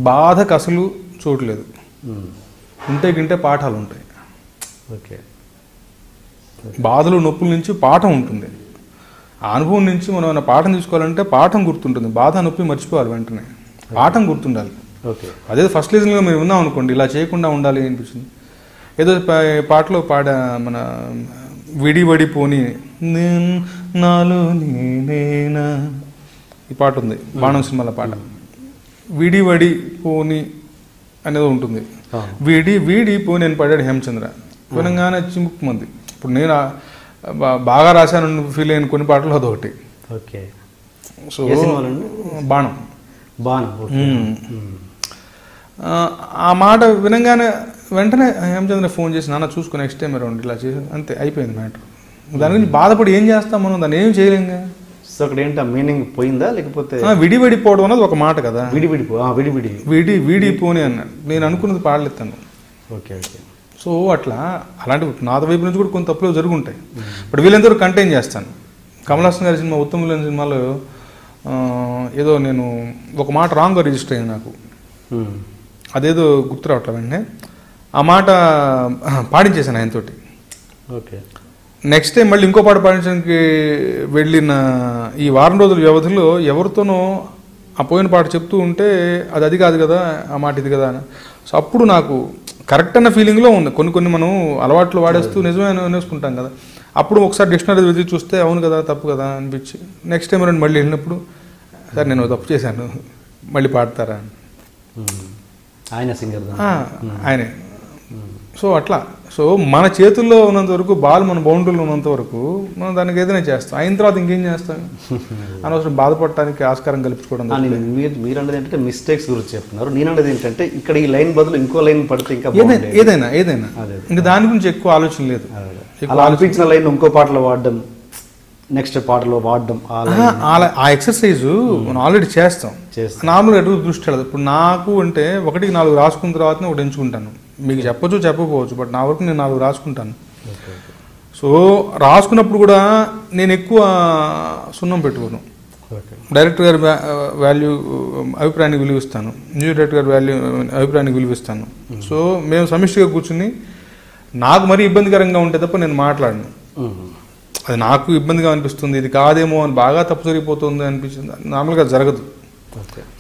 బాధకు అసలు చూడలేదు, ఉంటే గింటే పాఠాలు ఉంటాయి. ఓకే. బాధలు నొప్పుల నుంచి పాఠం ఉంటుంది. ఆ అనుభవం నుంచి మనం ఏమైనా పాఠం తీసుకోవాలంటే పాఠం గుర్తుంటుంది. బాధ నొప్పి మర్చిపోవాలి, వెంటనే పాఠం గుర్తుండాలి. ఓకే. అదే ఫస్ట్ లీజన్గా మేము విన్నాం అనుకోండి, ఇలా చేయకుండా ఉండాలి అనిపించింది. ఏదో పాటలో మన విడివడిపోని నాలో నేనేనా ఈ పాట ఉంది, బాణం సినిమాల పాట. విడివడిపోని అనేది ఉంటుంది. విడిపోని అని పాడాడు హేమచంద్ర. వినంగానే చిముక్కుమంది. ఇప్పుడు నేను బాగా రాశాను ఫీల్ అయిన కొన్ని పాటలు అదొకటి. ఓకే. సో బాణం. ఆ మాట వినంగానే వెంటనే హేమచంద్ర ఫోన్ చేసి, నాన్న చూసుకుని నెక్స్ట్ టైం అరౌండ్ ఇలా చేసి, అంతే అయిపోయింది మ్యాటర్. దాని గురించి బాధపడి ఏం చేస్తాం మనం, దాన్ని ఏం చేయలేంగా. సో అక్కడ ఏంటి ఆ మీనింగ్ పోయిందా, లేకపోతే విడివడిపోవడం అనేది ఒక మాట కదా. విడిపోని అన్నాడు. నేను అనుకున్నది పాడలేస్తాను. ఓకే. ఓకే. సో అట్లా అలాంటి నాద వైపు నుంచి కూడా కొన్ని తప్పులు జరుగుంటాయి. బట్ వీళ్ళందరూ కంటైన్ చేస్తాను. కమల్ హాసన్ గారి సినిమా ఉత్తమ్ విలన్ సినిమాలో ఏదో నేను ఒక మాట రాంగ్గా రిజిస్టర్ అయ్యింది నాకు, అదేదో గుర్తు రావట్లేదు. వెంటనే ఆ మాట పాడించేశాను ఆయనతోటి. ఓకే. నెక్స్ట్ టైం మళ్ళీ ఇంకో పాట పాడించడానికి వెళ్ళిన ఈ వారం రోజుల వ్యవధిలో ఎవరితోనో ఆ పోయిన పాట చెప్తూ ఉంటే అది కాదు కదా, ఆ మాట ఇది కదా అని. సో అప్పుడు నాకు కరెక్ట్ అన్న ఫీలింగ్లో ఉంది. కొన్ని మనం అలవాట్లు వాడేస్తూ నిజమే అనేసుకుంటాం కదా. అప్పుడు ఒకసారి డిక్షనరీ వెతికి చూస్తే అవును కదా, తప్పు కదా అనిపించి నెక్స్ట్ టైం రెండు మళ్ళీ వెళ్ళినప్పుడు, సార్ నేను తప్పు చేశాను, మళ్ళీ పాడతారా అని. ఆయన సింగర్ ఆయనే. సో అట్లా. సో మన చేతుల్లో ఉన్నంత వరకు, బాల్ మన బౌండరీలో ఉన్నంత వరకు మనం దానికి ఏదైనా చేస్తాం. అయిన తర్వాత ఇంకేం చేస్తాం, అనవసరం బాధపడటానికి ఆస్కారం కల్పించుకోవడం. మీరు అన్నది ఏంటంటే మిస్టేక్స్ గురించి చెప్తున్నారు, నేను అన్నది ఏంటంటే ఇక్కడ ఈ లైన్ బదులు ఇంకో లైన్ పడితే ఇంకా ఏదైనా ఇంకా దాని గురించి ఎక్కువ ఆలోచన లేదు. అలా అనిపించిన లైన్ ఇంకో పాటలో వాడడం, నెక్స్ట్ పాటలో వాడడం, ఆ ఎక్సర్సైజ్ మనం ఆల్రెడీ చేస్తాం. నార్మల్గా ఎటు దృష్టి వెళ్ళదు. ఇప్పుడు నాకు అంటే 1-4 రాసుకున్న తర్వాతనే ఒకటి ఎంచుకుంటాను. మీకు చెప్పచ్చు చెప్పకపోవచ్చు, బట్ నా వరకు నేను 4 రాసుకుంటాను. సో రాసుకున్నప్పుడు కూడా నేను ఎక్కువ సున్నం పెట్టుకోను. డైరెక్టర్ గారి అభిప్రాయానికి విలువిస్తాను, మ్యూజిక్ డైరెక్టర్ గారి అభిప్రాయానికి విలువిస్తాను. సో మేము సమిష్టిగా కూర్చుని నాకు మరీ ఇబ్బందికరంగా ఉంటే తప్ప నేను మాట్లాడను. అది నాకు ఇబ్బందిగా అనిపిస్తుంది, ఇది కాదేమో అని బాగా తప్పు జరిగిపోతుంది అనిపించింది, నార్మల్గా జరగదు.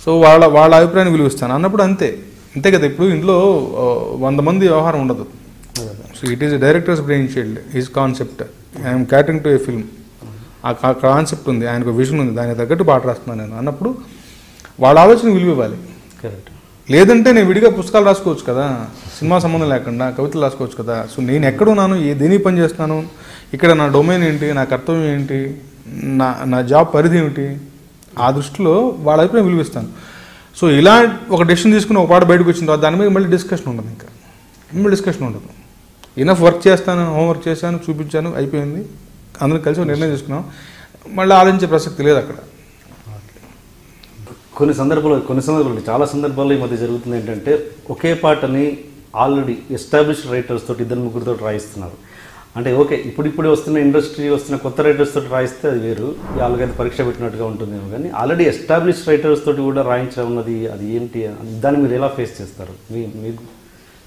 సో వాళ్ళ అభిప్రాయాన్ని విలువిస్తాను అన్నప్పుడు అంతే కదా. ఇప్పుడు ఇంట్లో 100 మంది వ్యవహారం ఉండదు. So it is directors brain shield, his concept, I'm catering to a film. ఆ కాన్సెప్ట్ ఉంది, ఆయనకు విజన్ ఉంది, దానికి తగ్గట్టు పాట రాస్తున్నాను నేను అన్నప్పుడు వాళ్ళ ఆలోచన విలువ ఇవ్వాలి. కరెక్ట్. లేదంటే నేను విడిగా పుస్తకాలు రాసుకోవచ్చు కదా, సినిమా సంబంధం లేకుండా కవితలు రాసుకోవచ్చు కదా. సో నేను ఎక్కడున్నాను, దేని పని చేస్తున్నాను, ఇక్కడ నా డొమైన్ ఏంటి, నా కర్తవ్యం ఏంటి, నా జాబ్ పరిధి ఏమిటి, ఆ దృష్టిలో వాళ్ళ అభిప్రాయం విలువిస్తాను. సో ఇలా ఒక డెసిషన్ తీసుకుని ఒక పాట బయటకు వచ్చిన తర్వాత దాని మీద మళ్ళీ డిస్కషన్ ఉండదు. ఇంకా డిస్కషన్ ఉండదు. ఇనఫ్ వర్క్ చేస్తాను, హోంవర్క్ చేశాను, చూపించాను, అయిపోయింది, అందరం కలిసి ఒక నిర్ణయం తీసుకున్నాం, మళ్ళీ ఆలోచించే ప్రసక్తి లేదు అక్కడ. కొన్ని సందర్భాలు చాలా సందర్భాల్లో ఈ మధ్య జరుగుతుంది ఏంటంటే ఒకే పాటని ఆల్రెడీ ఎస్టాబ్లిష్డ్ రైటర్స్ తోటి 2-3 తోటి రాయిస్తున్నారు. అంటే ఓకే ఇప్పుడు వస్తున్న ఇండస్ట్రీ వస్తున్న కొత్త రైటర్స్ తోటి రాయిస్తే అది వేరు, వాళ్ళకైతే పరీక్ష పెట్టినట్టుగా ఉంటుందేమో. కానీ ఆల్రెడీ ఎస్టాబ్లిష్డ్ రైటర్స్ తోటి కూడా రాయించడం ఉన్నది అది ఏంటి, దాన్ని మీరు ఎలా ఫేస్ చేస్తారు?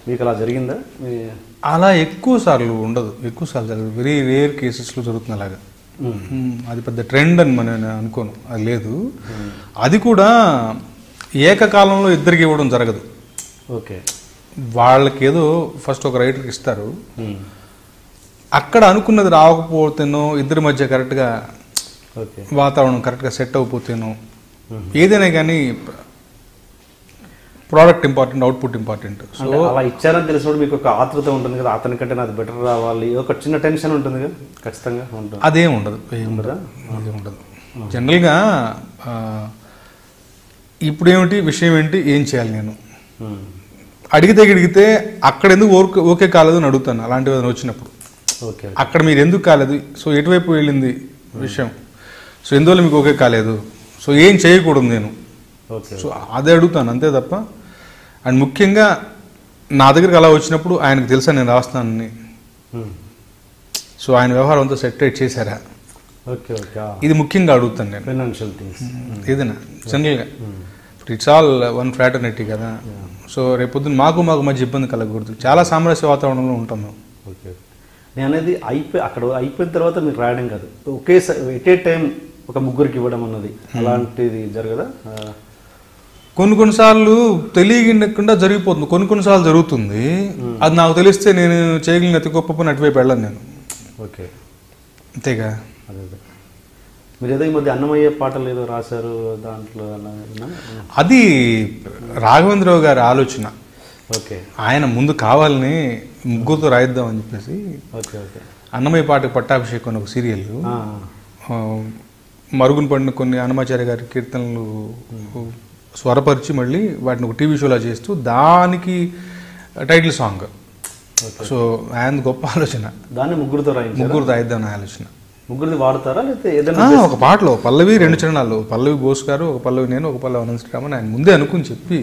మీకు అలా జరిగిందా? అలా ఎక్కువ సార్లు ఉండదు, ఎక్కువ సార్లు జరగదు, వెరీ రేర్ కేసెస్లో జరుగుతుంది అలాగా. అది పెద్ద ట్రెండ్ అని నేను అనుకోను, అది లేదు. అది కూడా ఏకకాలంలో ఇద్దరికి ఇవ్వడం జరగదు. ఓకే. వాళ్ళకి ఏదో ఫస్ట్ ఒక రైటర్కి ఇస్తారు, అక్కడ అనుకున్నది రాకపోతేనో, ఇద్దరి మధ్య కరెక్ట్గా వాతావరణం కరెక్ట్గా సెట్ అయిపోతేనో, ఏదైనా కానీ product important, output important. So అలా ఇచ్చారని తెలిసినప్పుడు మీకు ఒక ఆతృత ఉంటుంది కదా, అతనికంటే నాది బెటర్ రావాలి, ఒక చిన్న టెన్షన్ ఉంటుంది కదా, ఖచ్చితంగా ఉంటుంది. అదేం ఉండదు, అదేం ఉండదు. జనరల్గా ఇప్పుడు ఏమిటి విషయం ఏంటి, ఏం చేయాలి, నేను అడిగితే అక్కడ ఎందుకు ఓకే కాలేదు అని అడుగుతాను. అలాంటివి ఏదైనా వచ్చినప్పుడు అక్కడ మీరు ఎందుకు కాలేదు, సో ఎటువైపు వెళ్ళింది విషయం, సో ఎందువల్ల మీకు ఓకే కాలేదు, సో ఏం చేయకూడదు నేను, సో అదే అడుగుతాను అంతే తప్ప. అండ్ ముఖ్యంగా నా దగ్గరికి అలా వచ్చినప్పుడు ఆయనకు తెలుసా నేను రాస్తానని, సో ఆయన వ్యవహారం అంతా సెటరేట్ చేశారా, ఇది ముఖ్యంగా అడుగుతాను నేను. ఫైనాన్షియల్ థింగ్స్ ఏదైనా జనరల్గా ఇట్స్ ఆల్ వన్ ఫ్రాటర్నిటీ కదా. సో రేపొద్దున మాకు మధ్య ఇబ్బంది కలగకూడదు. చాలా సామరస్య వాతావరణంలో ఉంటాం మేము. ఓకే, నేను అనేది అక్కడ అయిపోయిన తర్వాత మీరు రాయడం కాదు, ఒకేసారి ఎట్ ఏ టైం ఒక ముగ్గురికి ఇవ్వడం అన్నది అలాంటిది జరగదా? కొన్నిసార్లు తెలియకుండా జరిగిపోతుంది, కొన్నిసార్లు జరుగుతుంది. అది నాకు తెలిస్తే నేను చేయగలిగిన అతి గొప్ప పని అటువైపు వెళ్ళను నేను. ఓకే, అంతేగా. అదే మీరు ఏదో ఈ మధ్య అన్నమయ్య పాటలు ఏదో రాశారు దాంట్లో అది రాఘవేంద్రరావు గారి ఆలోచన. ఓకే, ఆయన ముందు కావాలని ముగ్గురుతో రాయిద్దాం అని చెప్పేసి ఓకే ఓకే అన్నమయ్య పాటకు పట్టాభిషేకం అని ఒక సీరియల్, మరుగున పడిన కొన్ని అన్నమాచార్య గారి కీర్తనలు స్వరపరిచి మళ్ళీ వాటిని ఒక టీవీ షోలా చేస్తూ దానికి టైటిల్ సాంగ్. సో ఆయన గొప్ప ఆలోచన. దాన్ని ముగ్గురుతో రాయిద్దాం అనే ఆలోచన. ముగ్గురిది వాడతారా లేకపోతే ఏదైనా ఒక పాటలో పల్లవి 2 చరణాలు, పల్లవి బోస్ గారు, ఒక పల్లవి నేను, ఒక పల్లవి అనంతరామన్ ఆయన ముందే అనుకుని చెప్పి